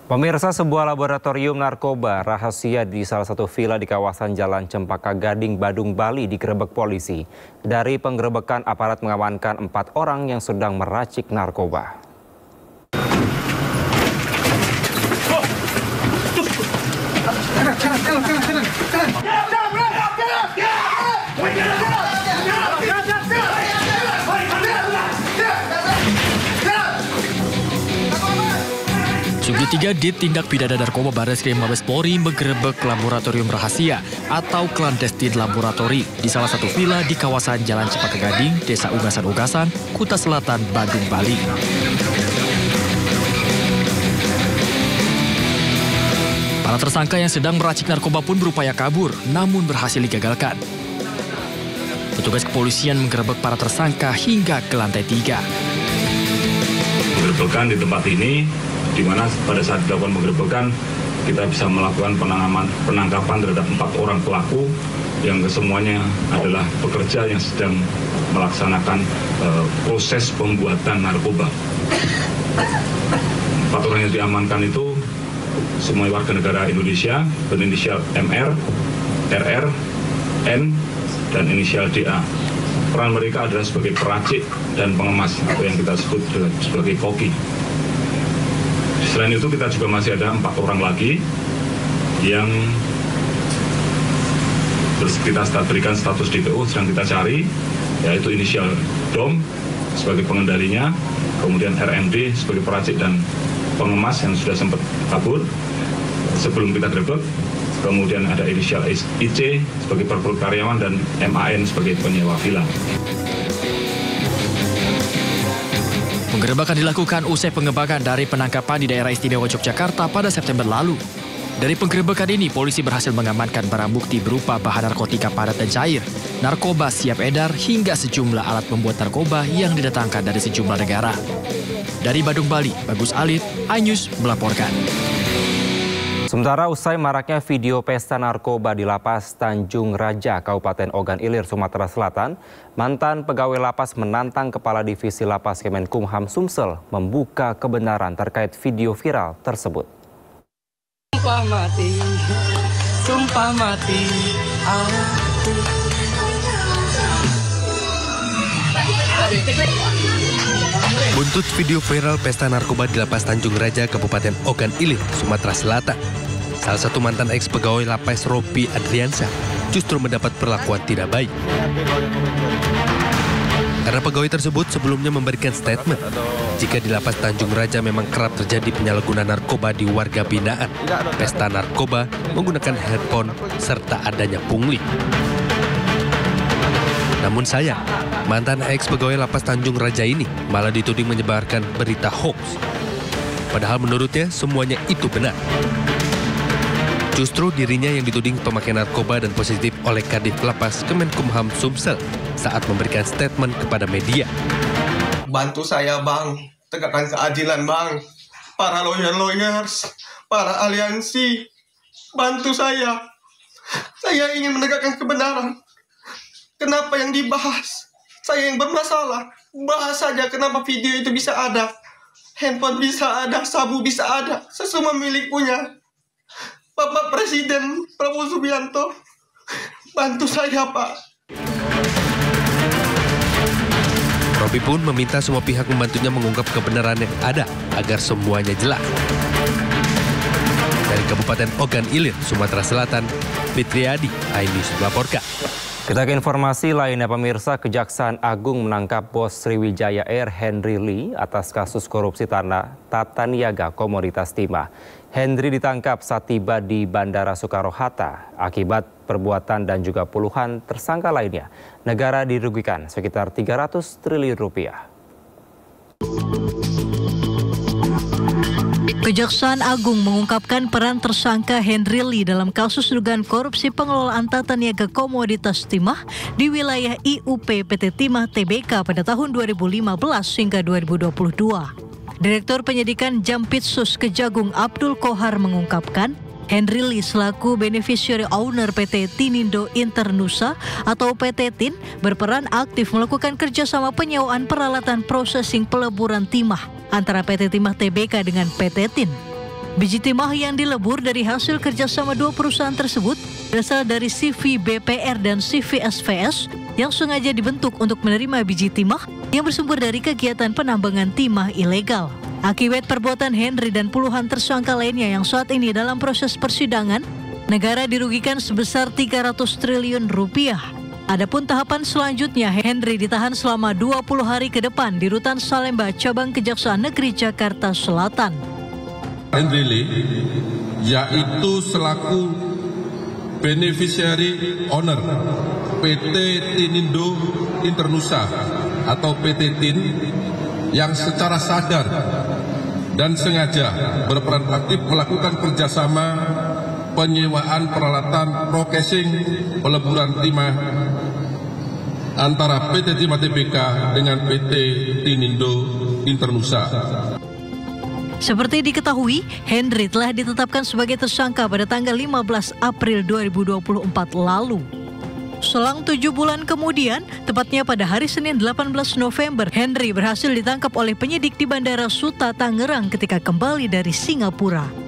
Pemirsa, sebuah laboratorium narkoba rahasia di salah satu villa di kawasan Jalan Cempaka Gading, Badung, Bali digerebek polisi. Dari penggerebekan, aparat mengamankan 4 orang yang sedang meracik narkoba. Subdit 3 Dit Tindak Pidana Narkoba Barreskrim Mabes Polri menggerebek laboratorium rahasia atau clandestine laboratory di salah satu villa di kawasan Jalan Cempaka Gading, Desa Ugasan-Ugasan, Kuta Selatan, Badung, Bali. Para tersangka yang sedang meracik narkoba pun berupaya kabur, namun berhasil digagalkan. Petugas kepolisian menggerebek para tersangka hingga ke lantai 3. Penggerebekan di tempat ini, di mana pada saat dilakukan penggerebekan kita bisa melakukan penangkapan terhadap 4 orang pelaku yang kesemuanya adalah pekerja yang sedang melaksanakan proses pembuatan narkoba. 4 orang yang diamankan itu semua warga negara Indonesia berinisial MR, RR, N, dan inisial DA. Peran mereka adalah sebagai peracik dan pengemas atau yang kita sebut sebagai koki. Selain itu kita juga masih ada 4 orang lagi yang kita berikan status DPO sedang kita cari, yaitu inisial DOM sebagai pengendalinya, kemudian RMD sebagai peracik dan pengemas yang sudah sempat kabur sebelum kita grebek, kemudian ada inisial IC sebagai perekrut karyawan dan MAN sebagai penyewa villa. Penggerebekan dilakukan usai pengembangan dari penangkapan di daerah istimewa Yogyakarta pada September lalu. Dari penggerebekan ini, polisi berhasil mengamankan barang bukti berupa bahan narkotika padat dan cair, narkoba siap edar, hingga sejumlah alat membuat narkoba yang didatangkan dari sejumlah negara. Dari Badung, Bali, Bagus Alit, iNews melaporkan. Sementara usai maraknya video pesta narkoba di Lapas Tanjung Raja, Kabupaten Ogan Ilir, Sumatera Selatan, mantan pegawai lapas menantang Kepala Divisi Lapas Kemenkumham Sumsel membuka kebenaran terkait video viral tersebut. Sumpah mati, aku. Buntut video viral pesta narkoba di Lapas Tanjung Raja, Kabupaten Ogan Ilir, Sumatera Selatan. Salah satu mantan ex-pegawai lapas, Robi Adriansyah, justru mendapat perlakuan tidak baik. Karena pegawai tersebut sebelumnya memberikan statement jika di Lapas Tanjung Raja memang kerap terjadi penyalahgunaan narkoba di warga binaan, pesta narkoba menggunakan handphone, serta adanya pungli. Namun sayang, mantan ex-pegawai Lapas Tanjung Raja ini malah dituding menyebarkan berita hoax. Padahal menurutnya semuanya itu benar. Justru dirinya yang dituding pemakai narkoba dan positif oleh Kadif Lapas Kemenkumham Sumsel saat memberikan statement kepada media. Bantu saya, Bang. Tegakkan keadilan, Bang. Para lawyer-lawyers, para aliansi, bantu saya. Saya ingin menegakkan kebenaran. Kenapa yang dibahas? Saya yang bermasalah. Bahas saja kenapa video itu bisa ada. Handphone bisa ada, sabu bisa ada. Semua milik punya Bapak Presiden Prabowo Subianto. Bantu saya, Pak. Robi pun meminta semua pihak membantunya mengungkap kebenaran yang ada agar semuanya jelas. Dari Kabupaten Ogan Ilir, Sumatera Selatan, Fitriadi, iNews melaporkan. Kita ke informasi lainnya, pemirsa. Kejaksaan Agung menangkap bos Sriwijaya Air Henry Lee atas kasus korupsi tata niaga komoditas timah. Henry ditangkap saat tiba di Bandara Soekarno-Hatta. Akibat perbuatan dan juga puluhan tersangka lainnya, negara dirugikan sekitar 300 triliun rupiah. Kejaksaan Agung mengungkapkan peran tersangka Henry Lee dalam kasus dugaan korupsi pengelolaan tata niaga komoditas timah di wilayah IUP PT Timah Tbk pada tahun 2015 hingga 2022. Direktur Penyidikan Jampitsus Kejagung Abdul Kohar mengungkapkan, Henry Lee selaku beneficiary owner PT Tinindo Internusa atau PT TIN berperan aktif melakukan kerjasama penyewaan peralatan processing peleburan timah antara PT Timah Tbk dengan PT TIN. Biji timah yang dilebur dari hasil kerjasama dua perusahaan tersebut berasal dari CV BPR dan CV SVS yang sengaja dibentuk untuk menerima biji timah yang bersumber dari kegiatan penambangan timah ilegal. Akibat perbuatan Henry dan puluhan tersangka lainnya yang saat ini dalam proses persidangan, negara dirugikan sebesar 300 triliun rupiah. Adapun tahapan selanjutnya, Henry ditahan selama 20 hari ke depan di Rutan Salemba, Cabang Kejaksaan Negeri Jakarta Selatan. Henry Lee, yaitu selaku beneficiary owner PT Tinindo Internusa atau PT TIN yang secara sadar dan sengaja berperan aktif melakukan kerjasama penyewaan peralatan processing peleburan timah antara PT Timah TBK dengan PT Tinindo Internusa. Seperti diketahui, Henry telah ditetapkan sebagai tersangka pada tanggal 15 April 2024 lalu. Selang 7 bulan kemudian, tepatnya pada hari Senin 18 November, Henry berhasil ditangkap oleh penyidik di Bandara Suta, Tangerang ketika kembali dari Singapura.